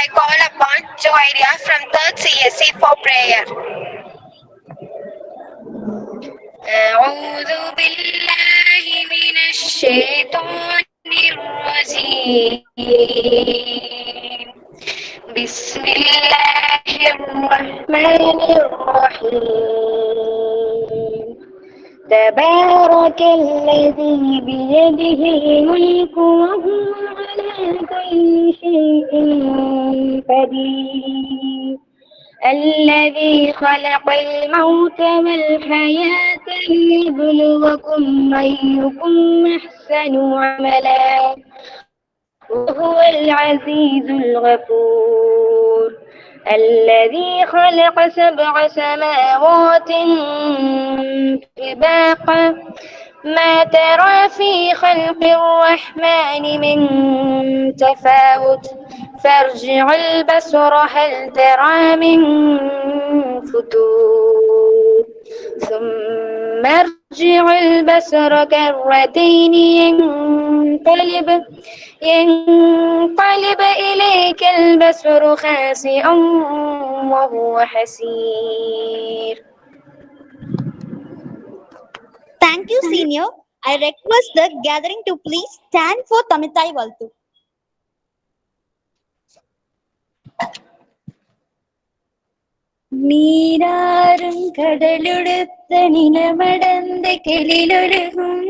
I call upon Joiria from 3rd CSE for prayer. أعوذ بالله من الشيطان الرجيم بسم الله الرحمن الرحيم تبارك الذي بيده الملك وهو على كل شيء قدير الذي خلق الموت والحياة ليبلوكم أيكم أحسن عملا وهو العزيز الغفور الذي خلق 7 سماوات طباقا ما ترى في خلق الرحمن من تفاوت فارجع البصر هل ترى من فتور ثم ارجع البصر كرتين ينقلب إليك البصر خاسئا وهو حسير. Thank you, Senior. I request the gathering to please stand for Tamitai Valtu. நீராறும் கடலுடுத்த நிலமடந்த கெளிலொழுகும்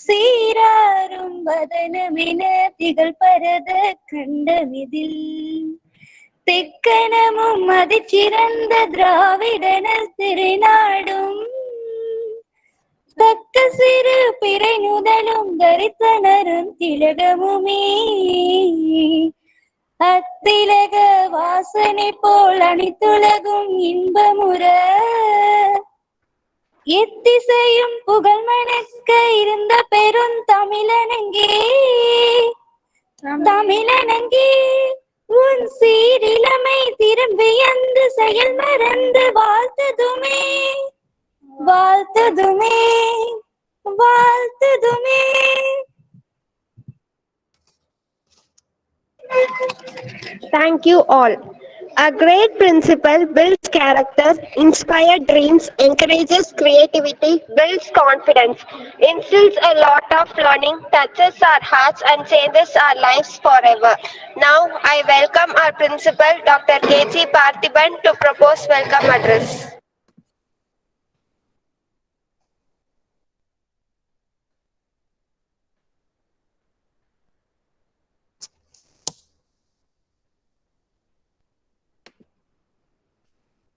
சீராறும் வதனமென திகழ் பரத கண்டமிதில் தெக்கனமும் அதிச்சிறந்த திராவிடன திருநாடும் தக்க சிறு பிறை நுதலும் தரித்தனரும் திலகமுமே அத்திலக வாசனை போல் அணித்துலகும் இன்பமுற எத்திசையும் புகழ் மணக்க இருந்த பெருந்தமிழனங்கே தமிழனங்கே உன் சீரிலமை திரும்பி அந்த செயல் மறந்து வாழ்த்ததுமே வாழ்த்ததுமே வாழ்த்ததுமே. Thank you all. A great principal builds character, inspires dreams, encourages creativity, builds confidence, instills a lot of learning, touches our hearts and changes our lives forever. Now I welcome our principal, Dr. K.G. Parthiban, to propose welcome address.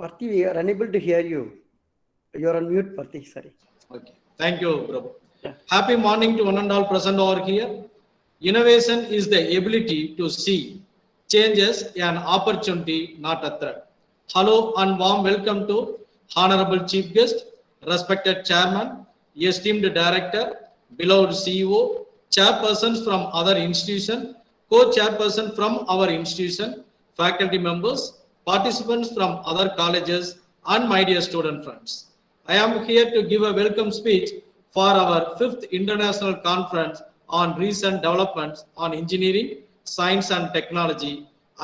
Parthi, we are unable to hear you. You are on mute, Parthi. Sorry. Okay. Thank you, bro. Yeah. Happy morning to one and all present over here. Innovation is the ability to see changes an opportunity, not a threat. Hello and warm welcome to Honorable Chief Guest, respected Chairman, esteemed Director, beloved CEO, chairpersons from other institution, co-chairperson from our institution, faculty members, participants from other colleges, and my dear student friends. I am here to give a welcome speech for our 5th International Conference on Recent Developments on Engineering, Science and Technology,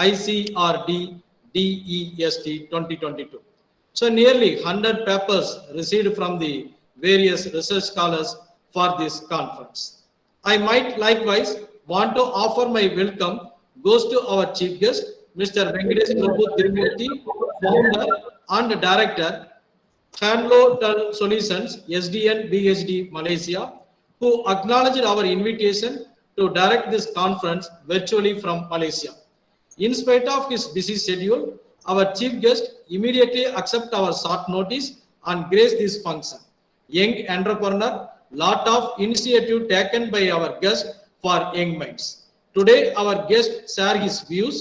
ICRDEST-22. So nearly 100 papers received from the various research scholars for this conference. I might likewise want to offer my welcome goes to our chief guest, Mr. Venkatesh Prabhu Tirumurthy, founder and director, Handlo Solutions, SDN BHD Malaysia, who acknowledged our invitation to direct this conference virtually from Malaysia. In spite of his busy schedule, our chief guest immediately accepted our short notice and graced this function. Young entrepreneur, lot of initiative taken by our guest for young minds. Today, our guest share his views,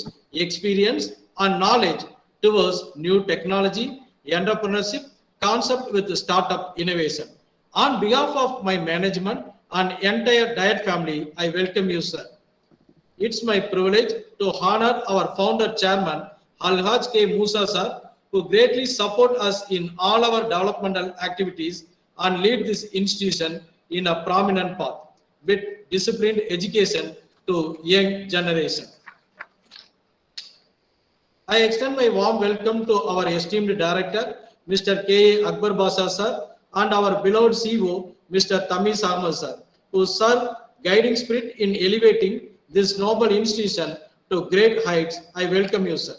experience and knowledge towards new technology, entrepreneurship, concept with startup innovation. On behalf of my management and entire DAIT family, I welcome you, sir. It's my privilege to honor our founder chairman, Alhaj K. Musa sir, who greatly support us in all our developmental activities and lead this institution in a prominent path with disciplined education to young generation. I extend my warm welcome to our esteemed director, Mr. K. A. Akbar Basa sir, and our beloved CEO, Mr. Tamis Ahmed sir, who serve guiding spirit in elevating this noble institution to great heights. I welcome you, sir.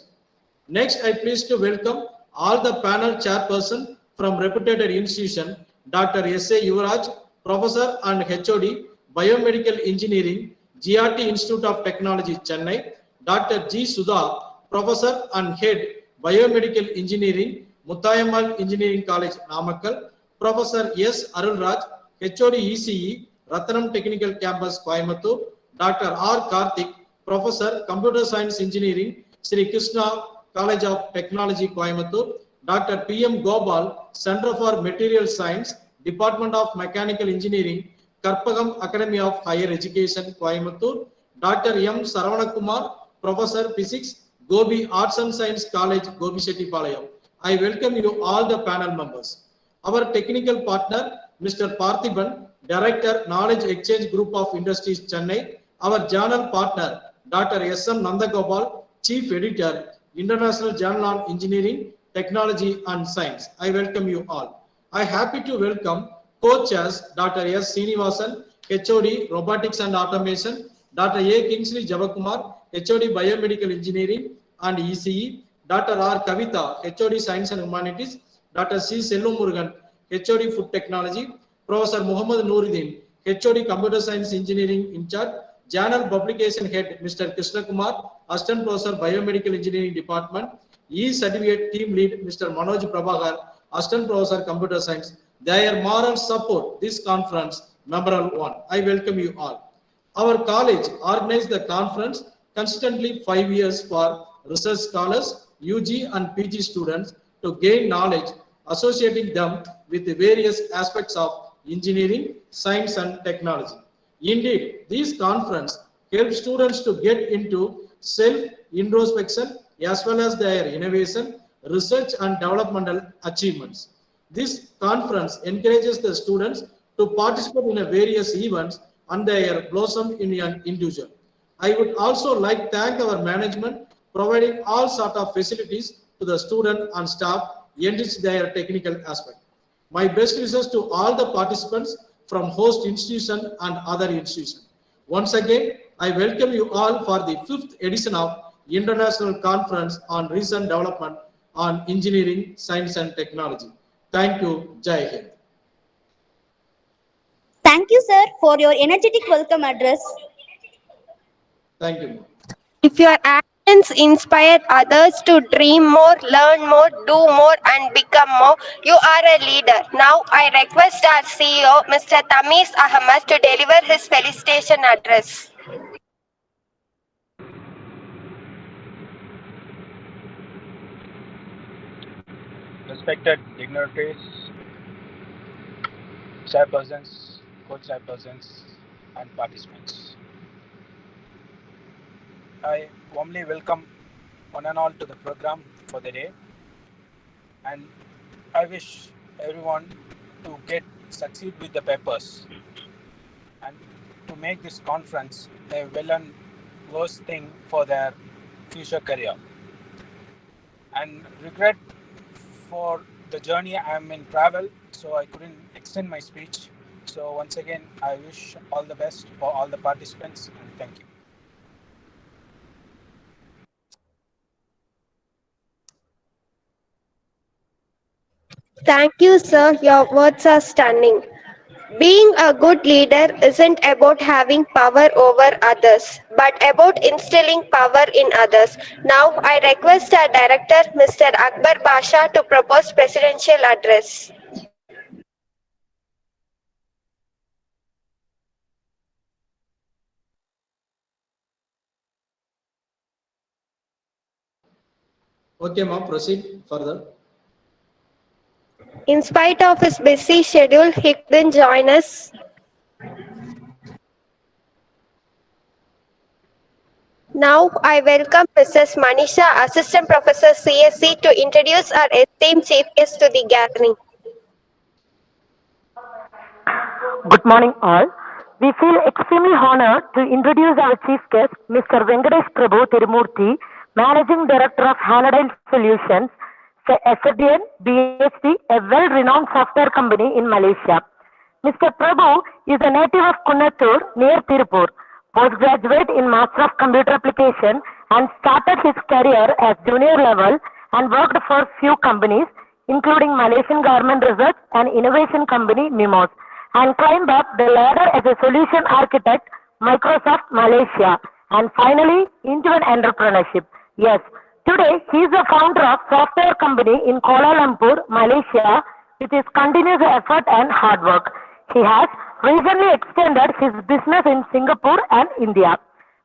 Next, I please to welcome all the panel chairperson from reputed institution, Dr. S.A. Yuvraj, Professor and HOD, Biomedical Engineering, GRT Institute of Technology, Chennai, Dr. G. Sudha, Professor and Head, Biomedical Engineering, Muttayamal Engineering College, Namakkal, Professor S. Arulraj, HOD ECE, Ratnam Technical Campus, Coimbatore, Dr. R. Karthik, Professor, Computer Science Engineering, Sri Krishna College of Technology, Coimbatore, Dr. P.M. Gopal, Center for Material Science, Department of Mechanical Engineering, Karpagam Academy of Higher Education, Coimbatore, Dr. M. Saravanakumar, Professor Physics, Gobi Arts and Science College, Gobi Shettipalayam. I welcome you all the panel members. Our technical partner, Mr. Parthiban, Director, Knowledge Exchange Group of Industries, Chennai, our journal partner, Dr. S. M. Nandagopal, Chief Editor, International Journal on Engineering, Technology and Science. I welcome you all. I am happy to welcome co-chairs Dr. S. Srinivasan, HOD Robotics and Automation, Dr. A. Kingsley Javakumar, HOD Biomedical Engineering and ECE, Dr. R. Kavita, HOD Science and Humanities, Dr. C. Sellu Murugan, HOD Food Technology, Professor Muhammad Nuruddin, HOD Computer Science Engineering in charge, Journal Publication Head Mr. Krishna Kumar, Assistant Professor Biomedical Engineering Department, E-Certificate Team Lead Mr. Manoj Prabhakar, Assistant Professor Computer Science. Their moral support this conference, memorable one. I welcome you all. Our college organized the conference consistently 5 years for research scholars, UG and PG students to gain knowledge associating them with the various aspects of engineering, science and technology. Indeed, this conference helps students to get into self-introspection as well as their innovation, research and developmental achievements. This conference encourages the students to participate in various events and their blossom in an individual. I would also like to thank our management providing all sort of facilities to the student and staff enrich their technical aspect. My best wishes to all the participants from host institution and other institutions. Once again, I welcome you all for the 5th edition of International Conference on Recent Development on Engineering, Science and Technology. Thank you. Jai Hind. Thank you, sir, for your energetic welcome address. Thank you. If your actions inspire others to dream more, learn more, do more, and become more, you are a leader. Now, I request our CEO, Mr. Tamis Ahmed, to deliver his felicitation address. Respected dignitaries, chairpersons, co-chairpersons, and participants. I warmly welcome one and all to the program for the day, and I wish everyone to succeed with the papers and to make this conference a well and worse thing for their future career. And regret for the journey I am in travel, so I couldn't extend my speech. So once again, I wish all the best for all the participants and thank you. Thank you, sir. Your words are stunning. Being a good leader isn't about having power over others, but about instilling power in others. Now, I request our director, Mr. Akbar Basha, to propose presidential address. Okay, ma'am, proceed further. In spite of his busy schedule, he couldn't join us. Now, I welcome Mrs. Manisha, Assistant Professor CSC, to introduce our esteemed chief guest to the gathering. Good morning, all. We feel extremely honored to introduce our chief guest, Mr. Venkatesh Prabhu Tirumurthy, Managing Director of Hanadine Solutions, SDN BHD, a well-renowned software company in Malaysia. Mr. Prabhu is a native of Kunatur near Tirupur, postgraduate in Master of Computer Application and started his career as junior level and worked for few companies including Malaysian Government Research and Innovation Company MIMOS, and climbed up the ladder as a solution architect Microsoft Malaysia, and finally into an entrepreneurship. Yes, today he is the founder of software company in Kuala Lumpur, Malaysia, with his continuous effort and hard work. He has recently extended his business in Singapore and India.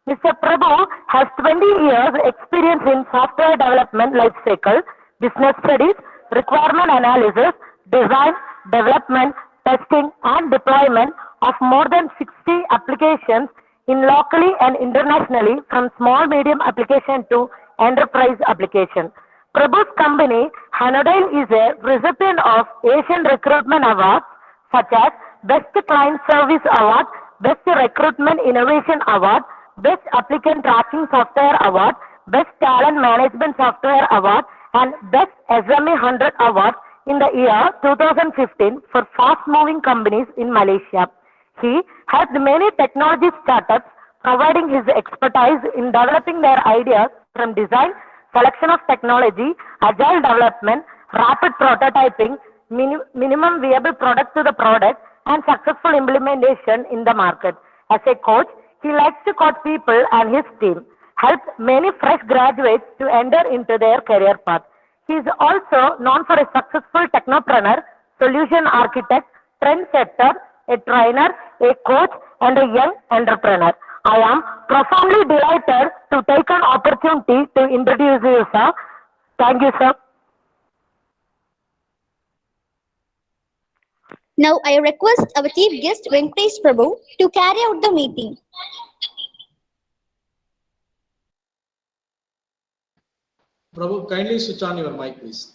Mr. Prabhu has 20 years experience in software development lifecycle, business studies, requirement analysis, design, development, testing and deployment of more than 60 applications in locally and internationally, from small medium application to enterprise application. Prabhu's company, Hanadine, is a recipient of Asian Recruitment Awards such as Best Client Service Award, Best Recruitment Innovation Award, Best Applicant Tracking Software Award, Best Talent Management Software Award, and Best SME 100 Award in the year 2015 for fast-moving companies in Malaysia. He helped many technology startups, providing his expertise in developing their ideas from design, selection of technology, agile development, rapid prototyping, minimum viable product to the product, and successful implementation in the market. As a coach, he likes to coach people and his team, helps many fresh graduates to enter into their career path. He is also known for a successful technopreneur, solution architect, trendsetter, a trainer, a coach, and a young entrepreneur. I am profoundly delighted to take an opportunity to introduce you, sir. Thank you, sir. Now I request our chief guest Venkatesh Prabhu to carry out the meeting. Prabhu, kindly switch on your mic, please.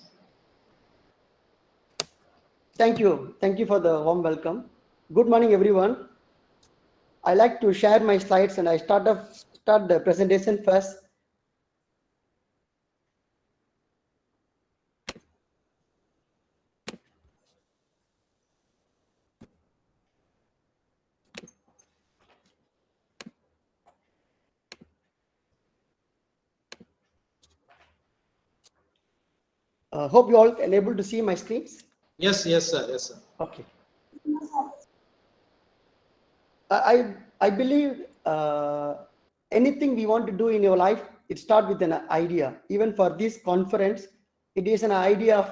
Thank you. Thank you for the warm welcome. Good morning, everyone. I like to share my slides and I start the presentation first. Hope you all can able to see my screens. Yes, sir. Yes, sir. Okay. I believe anything we want to do in your life, it starts with an idea. Even for this conference, it is an idea of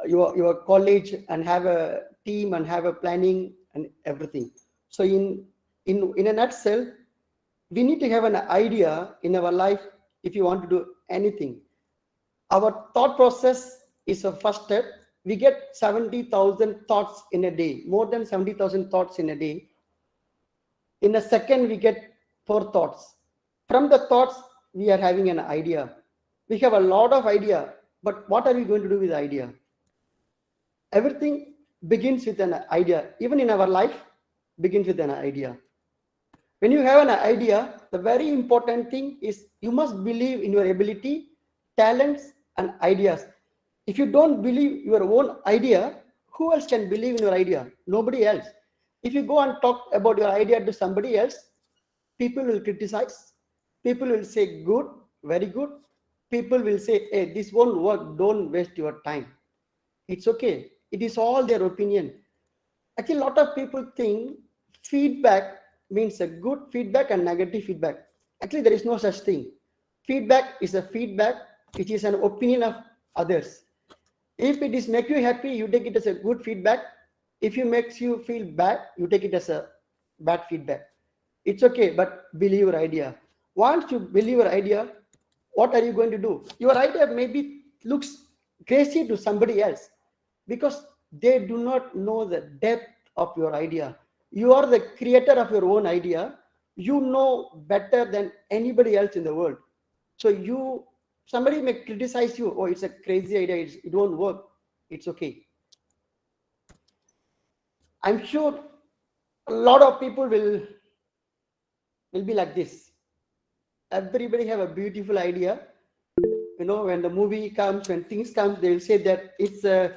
your college and have a team and have a planning and everything. So in a nutshell, we need to have an idea in our life if you want to do anything. Our thought process is a first step. We get 70,000 thoughts in a day, more than 70,000 thoughts in a day. In a second, we get 4 thoughts. From the thoughts, we are having an idea. We have a lot of idea, but what are we going to do with the idea? Everything begins with an idea. Even in our life, begins with an idea. When you have an idea, the very important thing is you must believe in your ability, talents, and ideas. If you don't believe your own idea, who else can believe in your idea? Nobody else. If you go and talk about your idea to somebody else, people will criticize. People will say good, very good. People will say, hey, this won't work. Don't waste your time. It's okay. It is all their opinion. Actually, a lot of people think feedback means a good feedback and negative feedback. Actually, there is no such thing. Feedback is a feedback, which is an opinion of others. If it is make you happy, you take it as a good feedback. If it makes you feel bad, you take it as a bad feedback. It's okay, but believe your idea. Once you believe your idea, what are you going to do? Your idea maybe looks crazy to somebody else because they do not know the depth of your idea. You are the creator of your own idea. You know better than anybody else in the world. So somebody may criticize you. Oh, it's a crazy idea. It won't work. It's okay. I'm sure a lot of people will be like this. everybody have a beautiful idea. You know, when the movie comes, when things come, they'll say that it's a,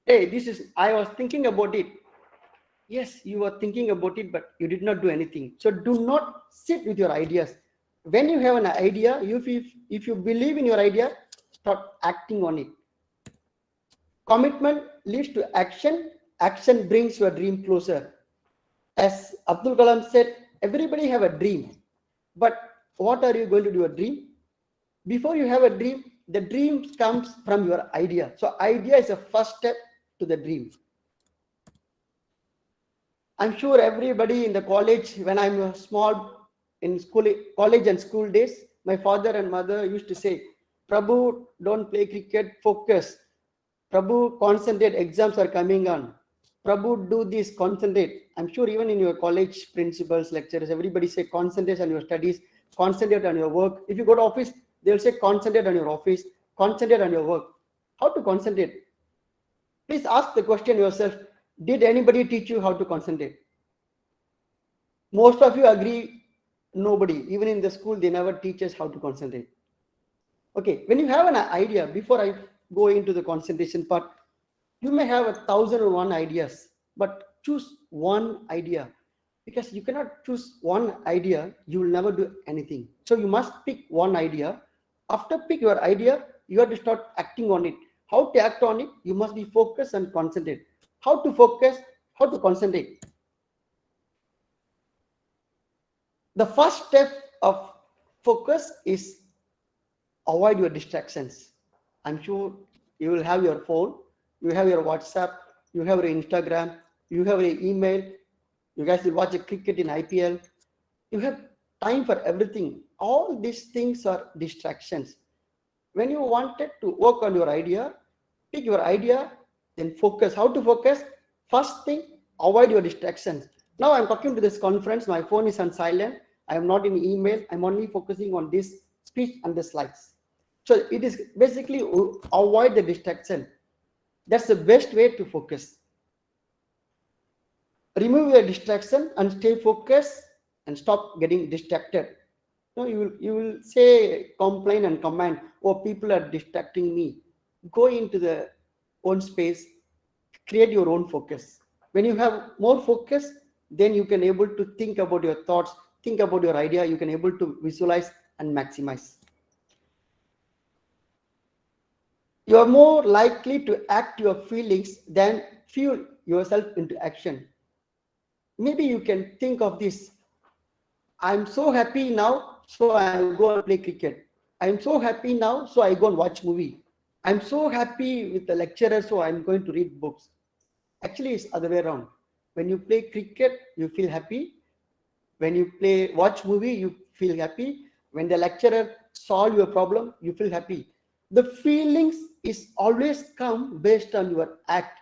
hey, this is, I was thinking about it. Yes, you were thinking about it, but you did not do anything. So do not sit with your ideas. When you have an idea, if you believe in your idea, start acting on it. Commitment leads to action. Action brings your dream closer. As Abdul Kalam said, everybody have a dream. But what are you going to do a dream? Before you have a dream, the dream comes from your idea. So idea is the first step to the dream. I'm sure everybody in the college, when I'm small in school, college and school days, my father and mother used to say, Prabhu, don't play cricket, focus. Prabhu, concentrate, exams are coming on. Prabhu, do this, concentrate. I'm sure even in your college principals, lecturers, everybody say concentrate on your studies, concentrate on your work. If you go to office, they'll say concentrate on your office, concentrate on your work. How to concentrate? Please ask the question yourself. Did anybody teach you how to concentrate? Most of you agree, nobody. Even in the school, they never teach us how to concentrate. Okay, when you have an idea, before I go into the concentration part, you may have 1,001 ideas, but choose one idea, because you cannot choose one idea, you will never do anything. So you must pick one idea. After pick your idea, you have to start acting on it. How to act on it? You must be focused and concentrate. How to focus? How to concentrate? The first step of focus is avoid your distractions. I'm sure you will have your phone, you have your WhatsApp, you have your Instagram, you have your email, you guys will watch a cricket in IPL. You have time for everything. All these things are distractions. When you wanted to work on your idea, pick your idea, then focus. How to focus? First thing, avoid your distractions. Now I'm talking to this conference, my phone is on silent, I am not in email, I'm only focusing on this speech and the slides. So it is basically avoid the distraction. That's the best way to focus. Remove your distraction and stay focused and stop getting distracted. No, you will say, complain and command, oh, people are distracting me. Go into the own space, create your own focus. When you have more focus, then you can able to think about your thoughts, think about your idea, you can able to visualize and maximize. You are more likely to act your feelings than fuel yourself into action. Maybe you can think of this. I'm so happy now, so I go and play cricket. I'm so happy now, so I go and watch movie. I'm so happy with the lecturer, so I'm going to read books. Actually, it's other way around. When you play cricket, you feel happy. When you watch movie, you feel happy. When the lecturer solve your problem, you feel happy. The feelings is always come based on your act.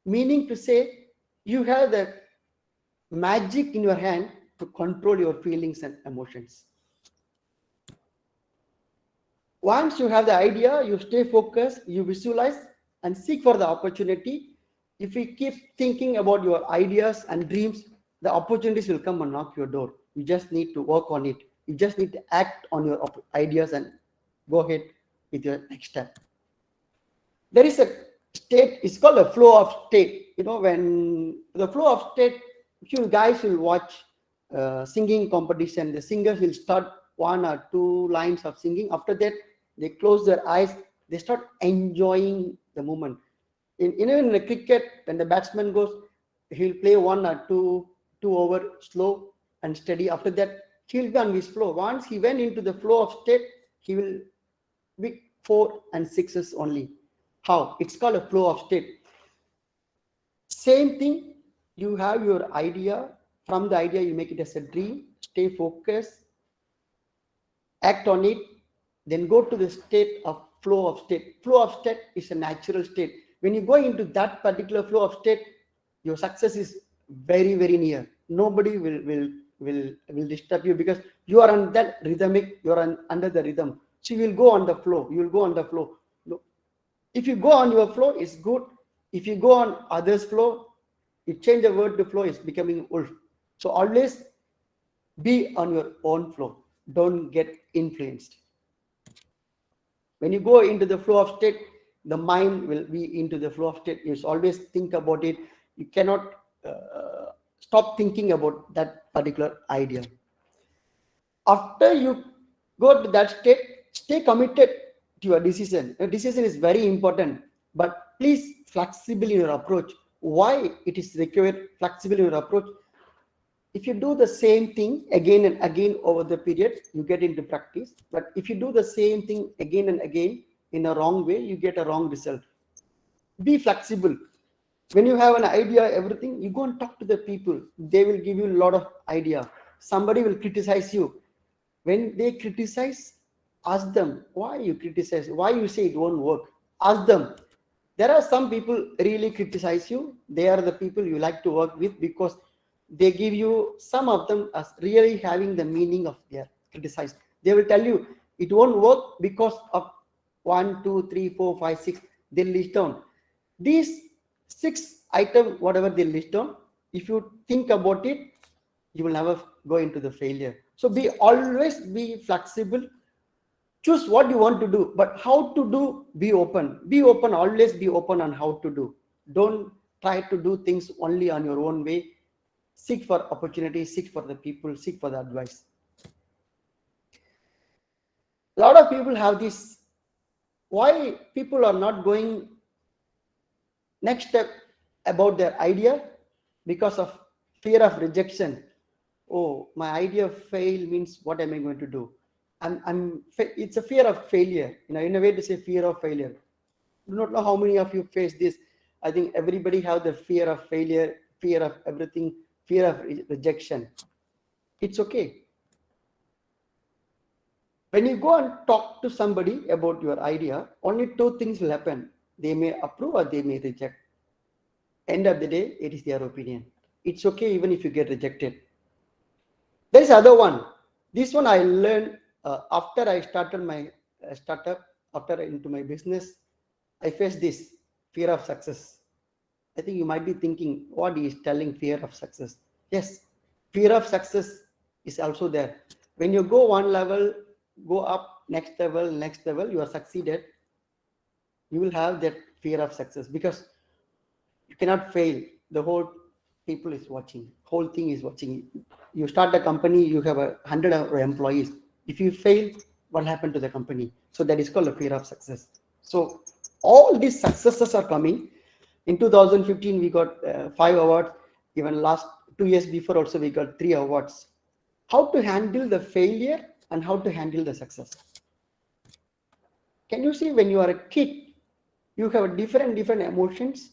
Meaning to say, you have the magic in your hand to control your feelings and emotions. Once you have the idea, you stay focused, you visualize and seek for the opportunity. If you keep thinking about your ideas and dreams, the opportunities will come and knock your door. You just need to work on it. You just need to act on your ideas and go ahead with your next step. There is a state, it's called a flow of state. You know, when the flow of state, you guys will watch singing competition. The singers will start 1 or 2 lines of singing. After that, they close their eyes. They start enjoying the moment. Even in the cricket, when the batsman goes, he'll play 1 or 2 over slow and steady. After that, he'll be on his flow. Once he went into the flow of state, he will be 4 and 6s only. How? It's called a flow of state. Same thing, you have your idea. From the idea, you make it as a dream. Stay focused. Act on it. Then go to the state of flow of state. Flow of state is a natural state. When you go into that particular flow of state, your success is very, very near. Nobody will disturb you because you are on that rhythmic, you are under the rhythm. So you will go on the flow. You will go on the flow. If you go on your flow, it's good. If you go on others' flow, you change the word to flow, it's becoming wolf. So always Be on your own flow. Don't get influenced. When you go into the flow of state, the mind will be into the flow of state. You always think about it. You cannot stop thinking about that particular idea. After you go to that state, stay committed to your decision. Your decision is very important, but please flexible in your approach. Why it is required flexible in your approach? If you do the same thing again and again over the period, you get into practice. But if you do the same thing again and again in a wrong way, you get a wrong result. Be flexible. When you have an idea, everything, you go and talk to the people. They will give you a lot of idea. Somebody will criticize you. When they criticize, ask them why you criticize, why you say it won't work. Ask them. There are some people really criticize you. They are the people you like to work with because they give you, some of them as really having the meaning of their criticize. They will tell you it won't work because of 1, 2, 3, 4, 5, 6. They list down these 6 items, whatever they list down. If you think about it, you will never go into the failure. So always be flexible. Choose what you want to do, but how to do, be open. Be open, always be open on how to do. Don't try to do things only on your own way. Seek for opportunities, seek for the people, seek for the advice. A lot of people have this, why people are not going next step about their idea? Because of fear of rejection. Oh, my idea fail means what am I going to do? It's a fear of failure, in a way to say fear of failure. I do not know how many of you face this. I think everybody have the fear of failure, fear of everything, fear of rejection. It's okay. When you go and talk to somebody about your idea, only 2 things will happen. They may approve or they may reject. End of the day, it is their opinion. It's okay even if you get rejected. There is other one. This one I learned after I started my startup, after into my business. I faced this fear of success. I think you might be thinking, what he is telling, fear of success. Yes, fear of success is also there. When you go one level, go up, next level, you are succeeded. You will have that fear of success because you cannot fail. The whole people is watching, whole thing is watching. You start a company, you have 100 employees. If you fail, what happened to the company? So that is called a fear of success. So all these successes are coming. In 2015, we got 5 awards. Even last 2 years before also, we got 3 awards. How to handle the failure and how to handle the success. Can you see when you are a kid, you have different emotions.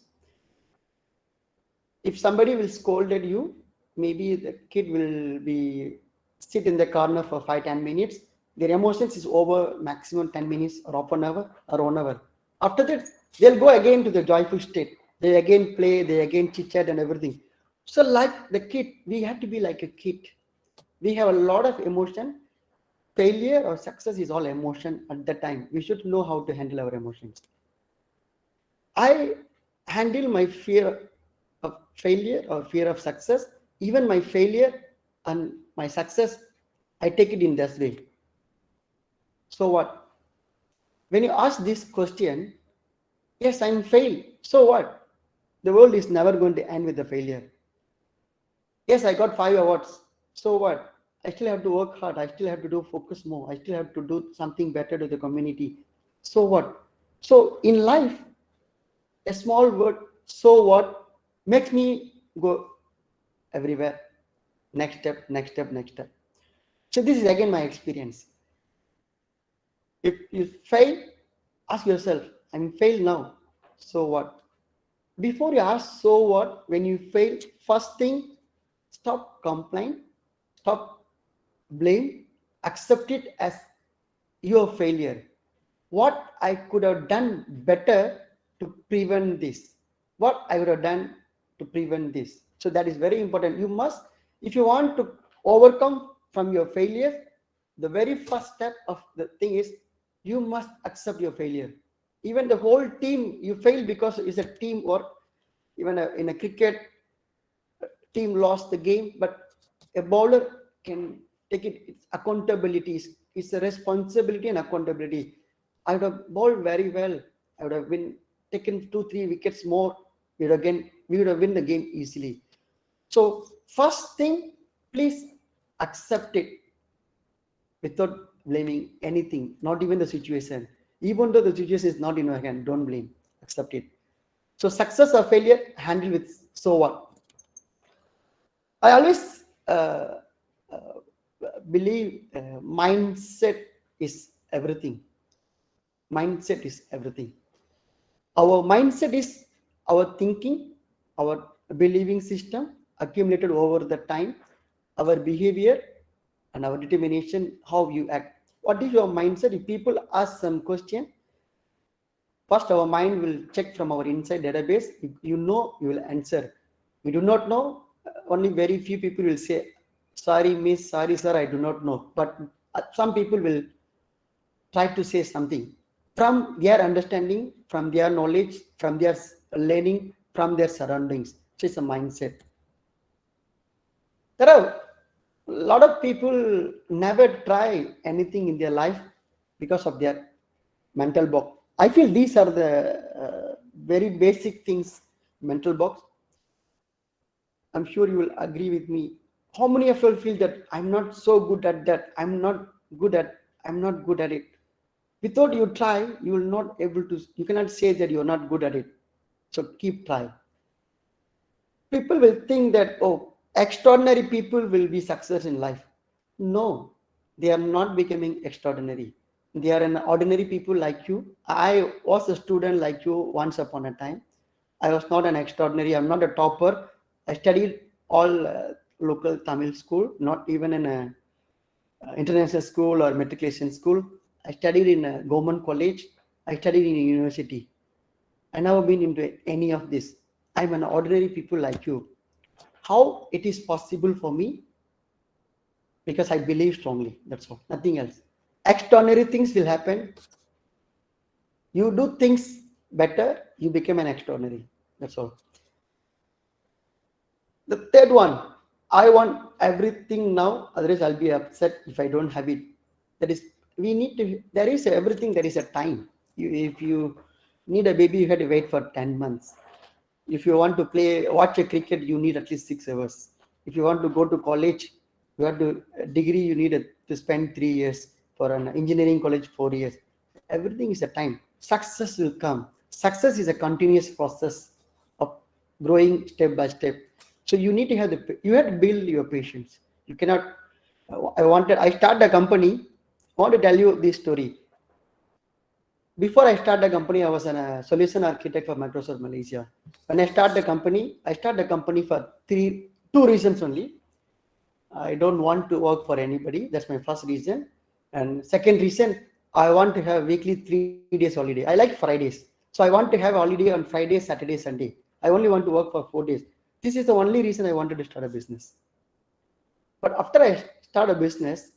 If somebody will scold at you, maybe the kid will be sit in the corner for 5-10 minutes. Their emotions is over maximum 10 minutes or half an hour or 1 hour. After that, they'll go again to the joyful state. They again play, they again chit chat and everything. So like the kid, we have to be like a kid. We have a lot of emotion. Failure or success is all emotion at that time. We should know how to handle our emotions. I handle my fear of failure or fear of success. Even my failure and my success, I take it in this way. So what? When you ask this question, yes, I'm failed. So what? The world is never going to end with a failure. Yes, I got 5 awards. So what? I still have to work hard. I still have to focus more. I still have to do something better to the community. So what? So in life, a small word, so what, makes me go everywhere. Next step, next step, next step. So this is again my experience. If you fail, ask yourself, I'm failed now. So what? Before you ask so what, when you fail, first thing, stop complaining, stop blame, accept it as your failure. What I could have done better to prevent this? What I would have done to prevent this? So that is very important. You must, if you want to overcome from your failure, the very first step of the thing is you must accept your failure. Even the whole team, you fail because it's a teamwork. Even in a cricket, team lost the game, but a bowler can take it. It's accountability. It's a responsibility and accountability. I would have bowled very well. I would have been taken 2-3 wickets more. We would have win the game easily. So first thing, please accept it without blaming anything, not even the situation. Even though the situation is not in your hand, don't blame. Accept it. So success or failure, handle with so what. I always believe mindset is everything. Mindset is everything. Our mindset is our thinking, our believing system accumulated over the time, our behavior and our determination, how you act. What is your mindset? If people ask some question, first our mind will check from our inside database. If you know, you will answer. We do not know, only very few people will say, sorry miss, sorry sir, I do not know. But some people will try to say something from their understanding, from their knowledge, from their learning, from their surroundings. So it's a mindset. There are a lot of people never try anything in their life because of their mental block. I feel these are the very basic things, mental blocks. I'm sure you will agree with me. How many of you feel that I'm not so good at that? I'm not good at it. Without you try, you will not able to, you cannot say that you're not good at it. So keep trying. People will think that, oh, extraordinary people will be success in life. No, they are not becoming extraordinary. They are an ordinary people like you. I was a student like you once upon a time. I was not an extraordinary. I'm not a topper. I studied all local Tamil school, not even in a international school or matriculation school. I studied in a government college. I studied in a university. I never been into any of this. I'm an ordinary people like you. How it is possible for me? Because I believe strongly. That's all. Nothing else. Extraordinary things will happen. You do things better, you become an extraordinary. That's all. The third one, I want everything now, otherwise I'll be upset if I don't have it. That is, we need to, there is everything, there is a time. If you need a baby, you have to wait for 10 months. If you want to watch a cricket, you need at least 6 hours. If you want to go to college, you have to, a degree, you need to spend 3 years. For an engineering college, 4 years. Everything is a time. Success will come. Success is a continuous process of growing step by step. So you need to have you have to build your patience. You cannot, I started a company. I want to tell you this story. Before I started the company, I was a solution architect for Microsoft Malaysia. When I started the company for two reasons only. I don't want to work for anybody. That's my first reason. And second reason, I want to have weekly 3 days holiday. I like Fridays. So I want to have holiday on Friday, Saturday, Sunday. I only want to work for 4 days. This is the only reason I wanted to start a business. But after I start a business,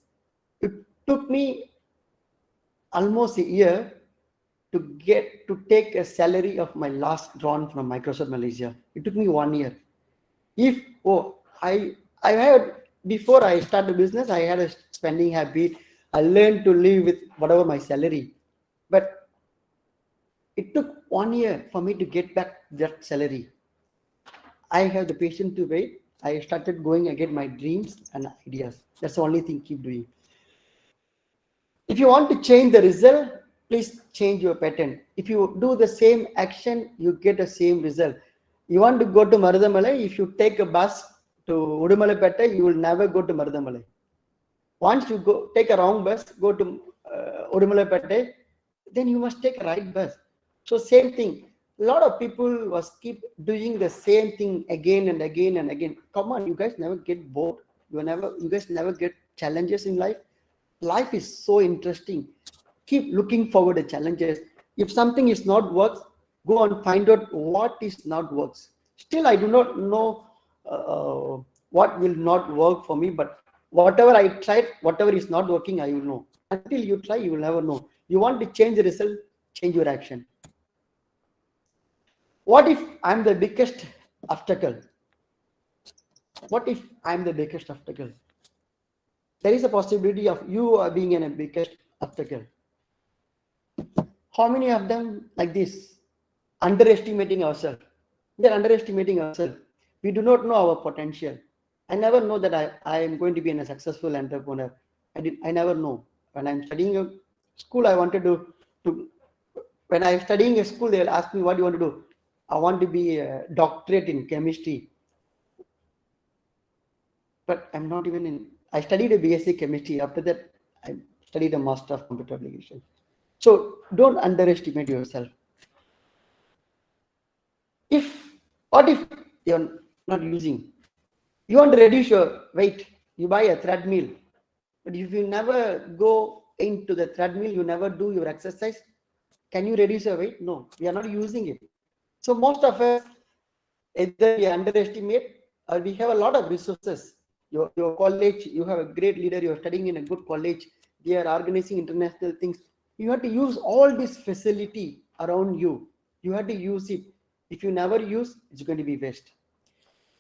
it took me almost a year to take a salary of my last drawn from Microsoft Malaysia. It took me 1 year. I had, before I started the business, I had a spending habit. I learned to live with whatever my salary. But it took 1 year for me to get back that salary. I have the patience to wait. I started going again my dreams and ideas. That's the only thing, keep doing. If you want to change the result, please change your pattern. If you do the same action, you get the same result. You want to go to Marudamalai, if you take a bus to Udumalapetta, you will never go to Marudamalai. Once you take a wrong bus, go to Udumalapetta, then you must take a right bus. So same thing. A lot of people keep doing the same thing again and again and again. Come on, you guys never get bored. You guys never get challenges in life. Life is so interesting. Keep looking forward to challenges. If something is not works, go and find out what is not works. Still, I do not know what will not work for me, but whatever I tried, whatever is not working, I will know. Until you try, you will never know. You want to change the result, change your action. What if I'm the biggest obstacle? What if I'm the biggest obstacle? there is a possibility of you being in a biggest obstacle. How many of them like this? Underestimating ourselves. We are underestimating ourselves. We do not know our potential. I never know that I am going to be a successful entrepreneur. I never know. When I'm studying a school, I wanted to when I'm studying a school, they'll ask me, what do you want to do? I want to be a doctorate in chemistry. But I'm not even in, I studied a BSc chemistry. After that, I studied a master of computer application. So don't underestimate yourself. What if you're not using? You want to reduce your weight, you buy a treadmill. But if you never go into the treadmill, you never do your exercise, can you reduce your weight? No, we are not using it. So most of us, either we underestimate or we have a lot of resources. Your college, you have a great leader, you're studying in a good college, they are organizing international things. You have to use all this facility around you. You have to use it. If you never use, it's going to be waste.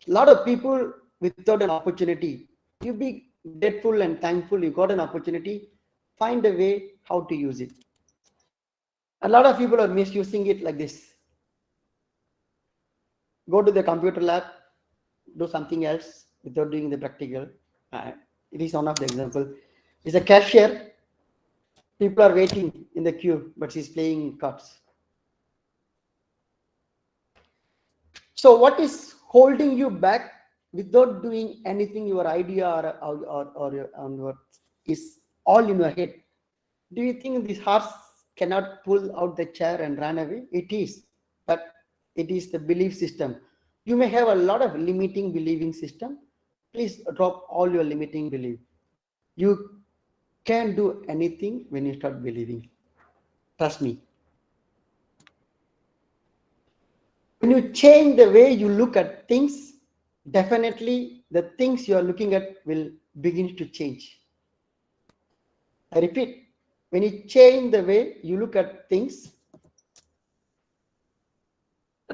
A lot of people without an opportunity, you be grateful and thankful you got an opportunity, find a way how to use it. A lot of people are misusing it like this. Go to the computer lab, do something else without doing the practical. It is one of the example. It's a cashier. People are waiting in the queue, but she's playing cards. So what is holding you back without doing anything? Your idea or is all in your head. Do you think this horse cannot pull out the chair and run away? It is, but it is the belief system. You may have a lot of limiting believing system. Please drop all your limiting belief. You can do anything when you start believing. Trust me. When you change the way you look at things, definitely the things you are looking at will begin to change. I repeat, when you change the way you look at things,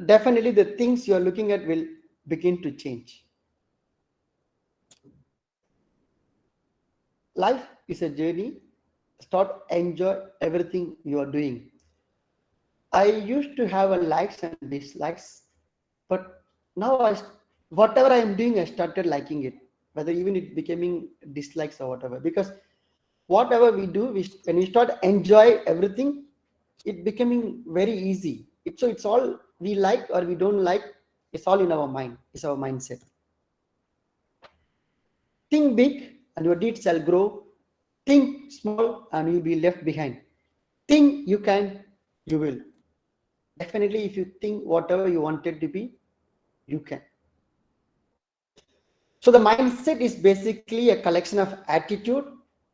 definitely the things you are looking at will begin to change. Life is a journey. Start enjoy everything you are doing. I used to have a likes and dislikes, but now whatever I am doing, I started liking it, whether even it becoming dislikes or whatever, because whatever we do, when we start enjoy everything, it becoming very easy. So it's all we like or we don't like, it's all in our mind. It's our mindset. Think big and your deeds shall grow. Think small and you'll be left behind. Think you can, you will. Definitely, if you think whatever you wanted to be, you can. So the mindset is basically a collection of attitude,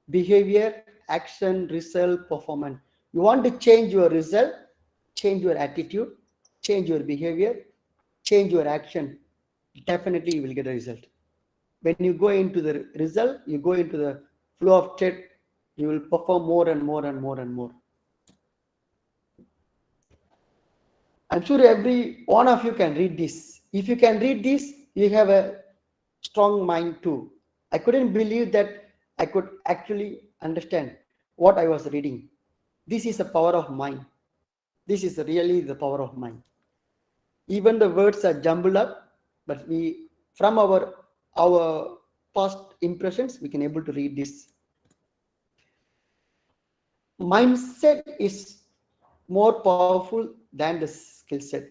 behavior, action, result, performance. You want to change your result, change your attitude, change your behavior, change your action. Definitely you will get a result. When you go into the result, you go into the flow of state, you will perform more and more and more and more. I'm sure every one of you can read this. If you can read this, you have a strong mind too. I couldn't believe that I could actually understand what I was reading. This is the power of mind. This is really the power of mind. Even the words are jumbled up, but we, from our past impressions, we can able to read this. Mindset is more powerful than the skill set.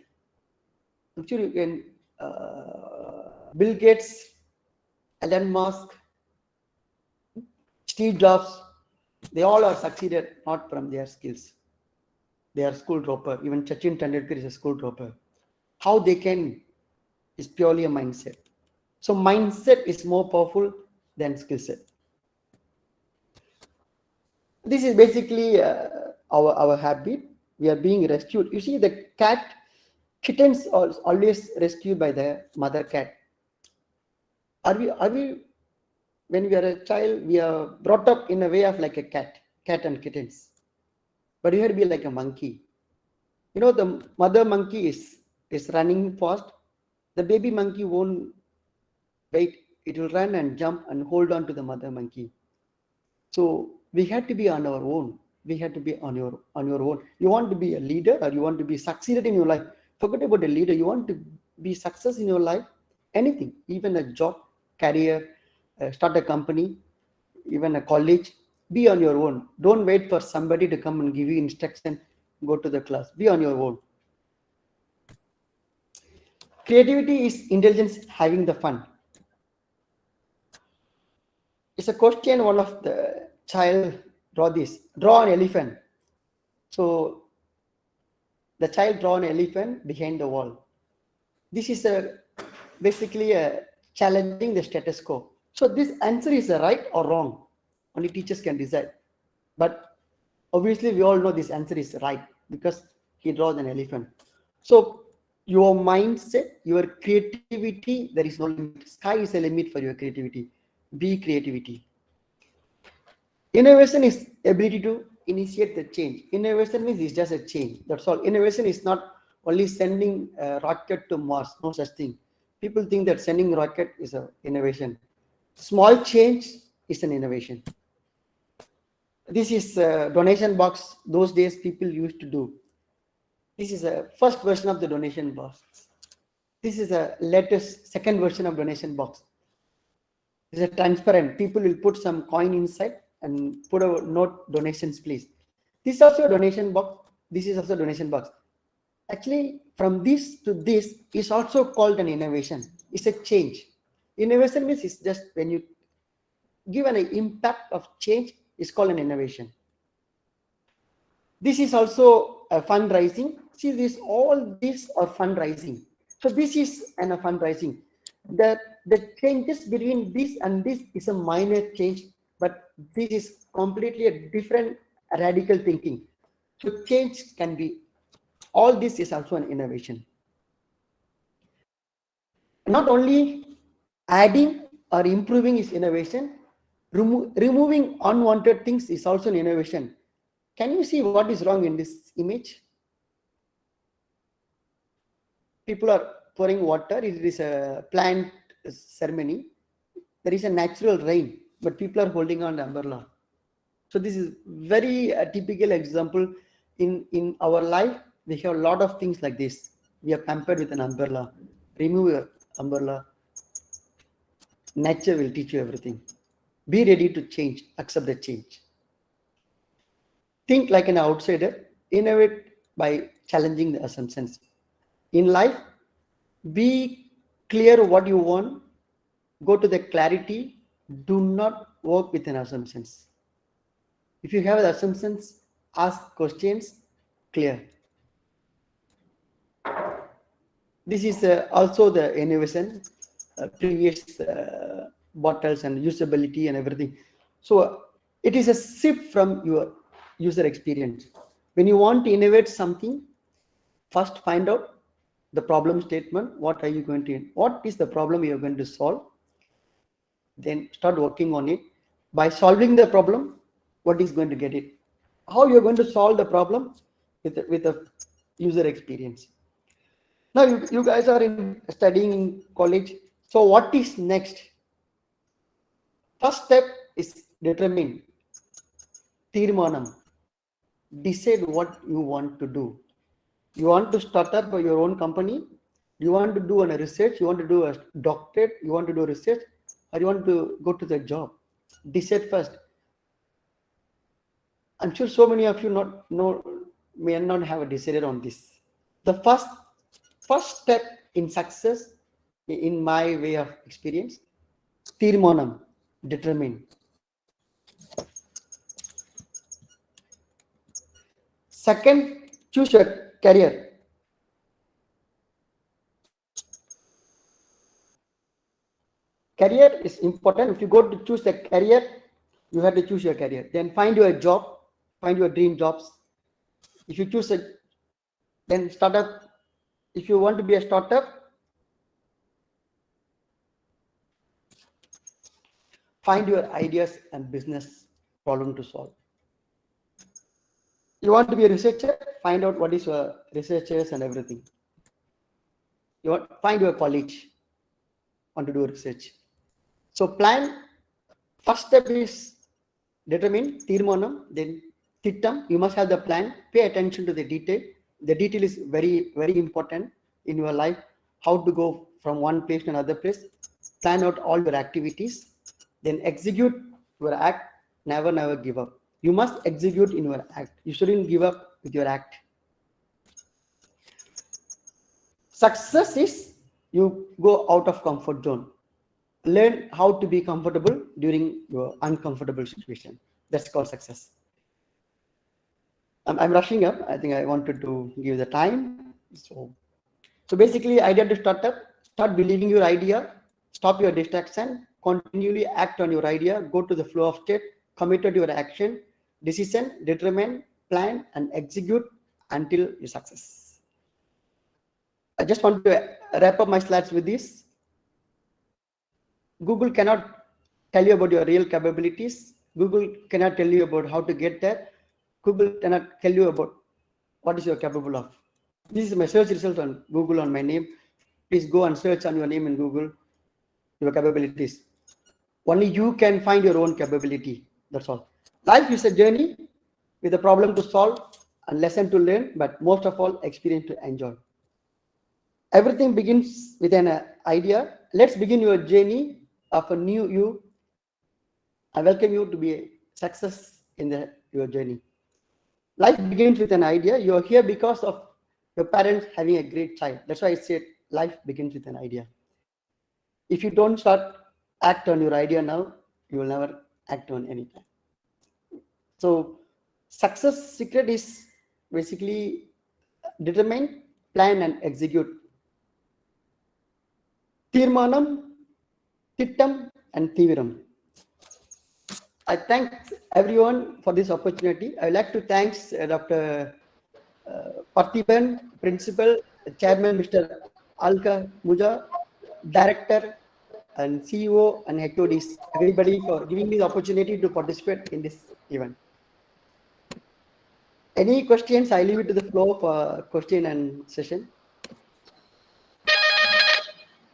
I'm sure you can, Bill Gates, Elon Musk, Steve Jobs, they all are succeeded not from their skills. They are school dropper. Even Sachin Tendulkar is a school dropper. How they can is purely a mindset. So mindset is more powerful than skill set. This is basically our habit. We are being rescued. You see, the kittens are always rescued by the mother cat. Are we when we are a child, we are brought up in a way of like a cat and kittens, but you have to be like a monkey. You know, the mother monkey is running fast. The baby monkey won't wait. It will run and jump and hold on to the mother monkey. So we had to be on our own. We had to be on your own. You want to be a leader or you want to be succeeded in your life. Forget about a leader. You want to be success in your life. Anything, even a job, career, start a company, even a college. Be on your own. Don't wait for somebody to come and give you instruction. Go to the class. Be on your own. Creativity is intelligence having the fun. It's a question one of the child draw an elephant. So the child draw an elephant behind the wall. This is basically a challenging the status quo. So this answer is right or wrong. Only teachers can decide. But obviously we all know this answer is right because he draws an elephant. So your mindset, your creativity, there is no limit. Sky is a limit for your creativity. Be creativity. Innovation is ability to initiate the change. Innovation means it's just a change. That's all. Innovation is not only sending a rocket to Mars. No such thing. People think that sending rocket is an innovation. Small change is an innovation. This is a donation box. Those days people used to do. This is a first version of the donation box. This is a latest second version of donation box. This is a transparent. People will put some coin inside and put a note, donations please. This is also a donation box. This is also a donation box. Actually, from this to this is also called an innovation. It's a change. Innovation means it's just when you give an impact of change, it's called an innovation. This is also a fundraising. See, all these are fundraising. So this is a fundraising. The changes between this and this is a minor change, but this is completely a different radical thinking. So change can be, all this is also an innovation. Not only adding or improving is innovation, removing unwanted things is also an innovation. Can you see what is wrong in this image? People are pouring water. It is a plant ceremony. There is a natural rain, but people are holding on the umbrella. So this is very typical example in our life. We have a lot of things like this. We are compared with an umbrella. Remove your umbrella. Nature will teach you everything. Be ready to change. Accept the change. Think like an outsider. Innovate by challenging the assumptions. In life, be clear what you want. Go to the clarity. Do not work with an assumptions. If you have the assumptions, ask questions. Clear. This is also the innovation. Previous bottles and usability and everything. So it is a shift from your user experience. When you want to innovate something, first find out the problem statement. What is the problem you are going to solve? Then start working on it. By solving the problem, what is going to get it? How you're going to solve the problem with a user experience. Now you guys are studying in college. So what is next? First step is determine. Tirmanam. Decide what you want to do. You want to start up your own company? You want to do a research? You want to do a doctorate? You want to do research? Or you want to go to the job? Decide first. I'm sure so many of you may not have decided on this. The first step in success, in my way of experience, tirmanam, determine. Second, choose your career. Career is important. If you go to choose the career, you have to choose your career. Then find your job, find your dream jobs. If you choose then startup. If you want to be a startup, find your ideas and business problem to solve. You want to be a researcher, find out what is your researchers and everything. Find your college, want to do research. So plan. First step is determine, Tirmanam, then Tittam. You must have the plan. Pay attention to the detail. The detail is very, very important in your life. How to go from one place to another place. Plan out all your activities. Then execute your act. Never, never give up. You must execute in your act. You shouldn't give up with your act. Success is you go out of comfort zone. Learn how to be comfortable during your uncomfortable situation. That's called success. I'm rushing up. I think I wanted to give the time. So basically, idea to start up, start believing your idea, stop your distraction, continually act on your idea, go to the flow of state, committed to your action, decision, determine, plan, and execute until you success. I just want to wrap up my slides with this. Google cannot tell you about your real capabilities. Google cannot tell you about how to get there. Google cannot tell you about what is you're capable of. This is my search result on Google on my name. Please go and search on your name in Google, your capabilities. Only you can find your own capability. That's all. Life is a journey with a problem to solve and lesson to learn, but most of all, experience to enjoy. Everything begins with an idea. Let's begin your journey of a new you. I welcome you to be a success in your journey. Life begins with an idea. You're here because of your parents having a great child. That's why I said life begins with an idea. If you don't start act on your idea now, you will never act on anything. So success secret is basically determine, plan, and execute. Tirmanam, Tittam, and Tiviram. I thank everyone for this opportunity. I would like to thank Dr. Parthiban, Principal, Chairman Mr. Alka Muja, Director, and CEO and HODs, everybody for giving me the opportunity to participate in this event. Any questions? I leave it to the floor for question and session.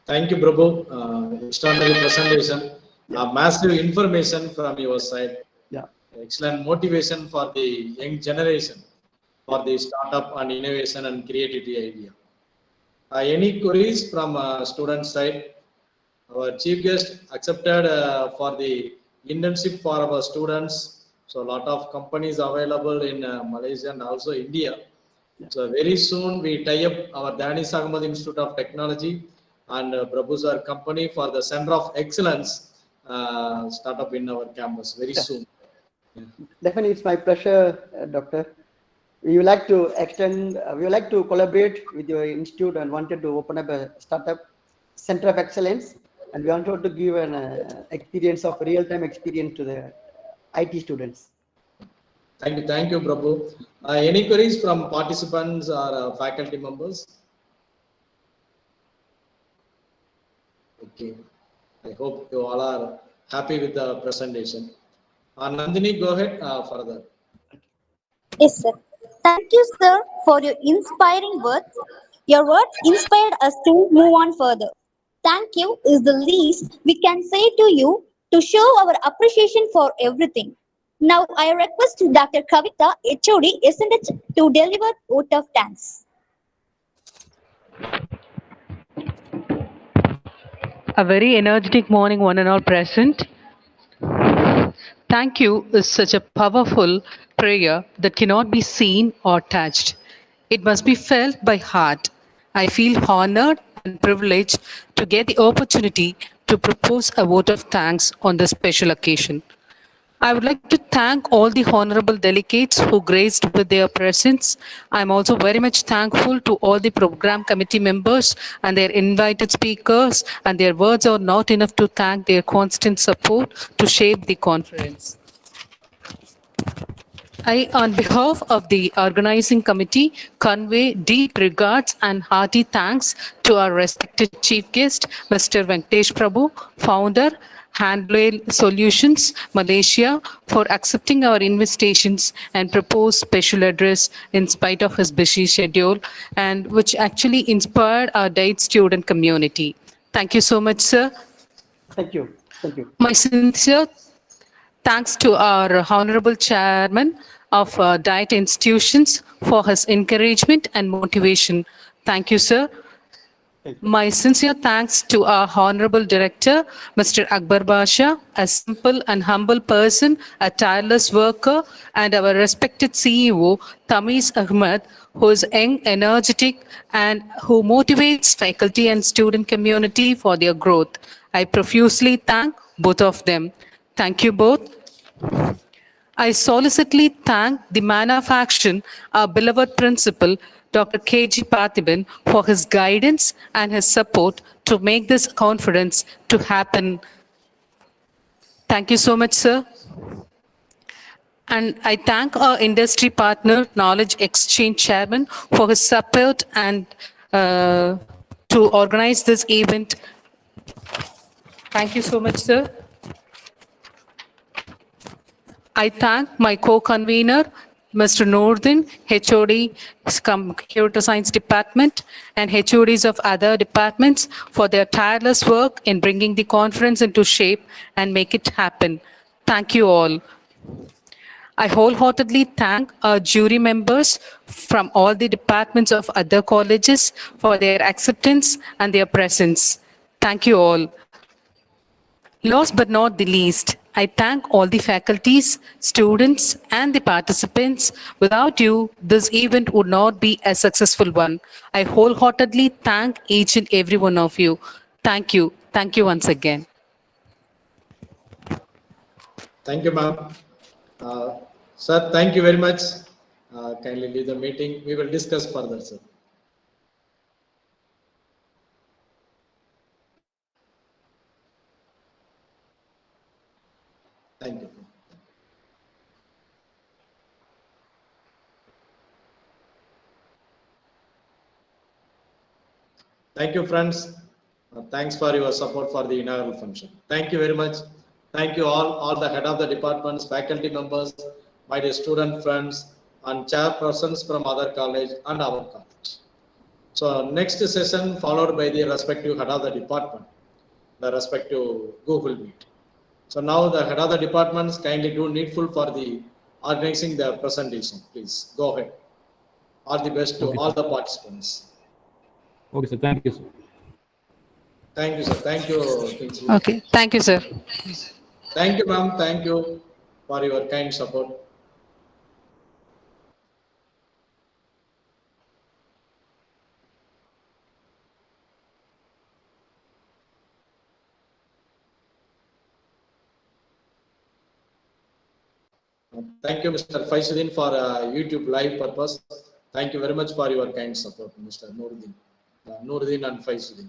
Thank you, Prabhu. Extraordinary presentation. Massive information from your side. Yeah. Excellent motivation for the young generation for the startup and innovation and creativity idea. Any queries from student side? Our chief guest accepted for the internship for our students. So a lot of companies available in Malaysia and also India. Yeah. So very soon we tie up our Danis Ahmad Institute of Technology and Prabhu sir company for the Center of Excellence startup in our campus very soon. Yeah. Definitely, it's my pleasure, Doctor. We would like to extend, we would like to collaborate with your institute and wanted to open up a startup Center of Excellence, and we wanted to give an experience of real-time experience to the IT students. Thank you, Prabhu. Any queries from participants or faculty members? Okay. I hope you all are happy with the presentation. Nandini, go ahead further. Yes, sir. Thank you, sir, for your inspiring words. Your words inspired us to move on further. Thank you is the least we can say to you to show our appreciation for everything. Now, I request Dr. Kavita, HOD, SNH, to deliver vote of thanks. A very energetic morning, one and all present. Thank you is such a powerful prayer that cannot be seen or touched. It must be felt by heart. I feel honored and privileged to get the opportunity to propose a vote of thanks on this special occasion. I would like to thank all the honorable delegates who graced with their presence. I am also very much thankful to all the program committee members and their invited speakers, and their words are not enough to thank their constant support to shape the conference. I, on behalf of the organizing committee, convey deep regards and hearty thanks to our respected chief guest, Mr. Venkatesh Prabhu, founder, Handwell Solutions, Malaysia, for accepting our invitations and proposed special address in spite of his busy schedule, and which actually inspired our DAIT student community. Thank you so much, sir. Thank you. Thank you. My sincere Thanks to our Honorable Chairman of DAIT institutions for his encouragement and motivation. Thank you, sir. My sincere thanks to our Honorable Director, Mr. Akbar Basha, a simple and humble person, a tireless worker, and our respected CEO, Tamiz Ahmed, who is young, energetic, and who motivates faculty and student community for their growth. I profusely thank both of them. Thank you both. I solicitly thank the man of action, our beloved principal, Dr. K.G. Parthiban, for his guidance and his support to make this conference to happen. Thank you so much, sir. And I thank our industry partner, Knowledge Exchange Chairman, for his support and to organize this event. Thank you so much, sir. I thank my co-convener, Mr. Noordin, HOD, Computer Science Department, and HODs of other departments for their tireless work in bringing the conference into shape and make it happen. Thank you all. I wholeheartedly thank our jury members from all the departments of other colleges for their acceptance and their presence. Thank you all. Last but not the least, I thank all the faculties, students, and the participants. Without you, this event would not be a successful one. I wholeheartedly thank each and every one of you. Thank you. Thank you once again. Thank you, ma'am. Sir, thank you very much. Kindly leave the meeting. We will discuss further, sir. Thank you. Thank you, friends. Thanks for your support for the inaugural function. Thank you very much. Thank you all the head of the departments, faculty members, my dear student friends, and chairpersons from other college and our college. So next session followed by the respective head of the department, the respective Google Meet. So now the head of the departments kindly do needful for the organizing the presentation. Please go ahead. All the best to all the participants. Okay, sir. Thank you, sir. Thank you, sir. Thank you. Okay. Thank you, sir. Thank you, ma'am. Thank you for your kind support. Thank you, Mr. Faisudin, for YouTube live purpose. Thank you very much for your kind support, Mr. Noordin and Faisudin.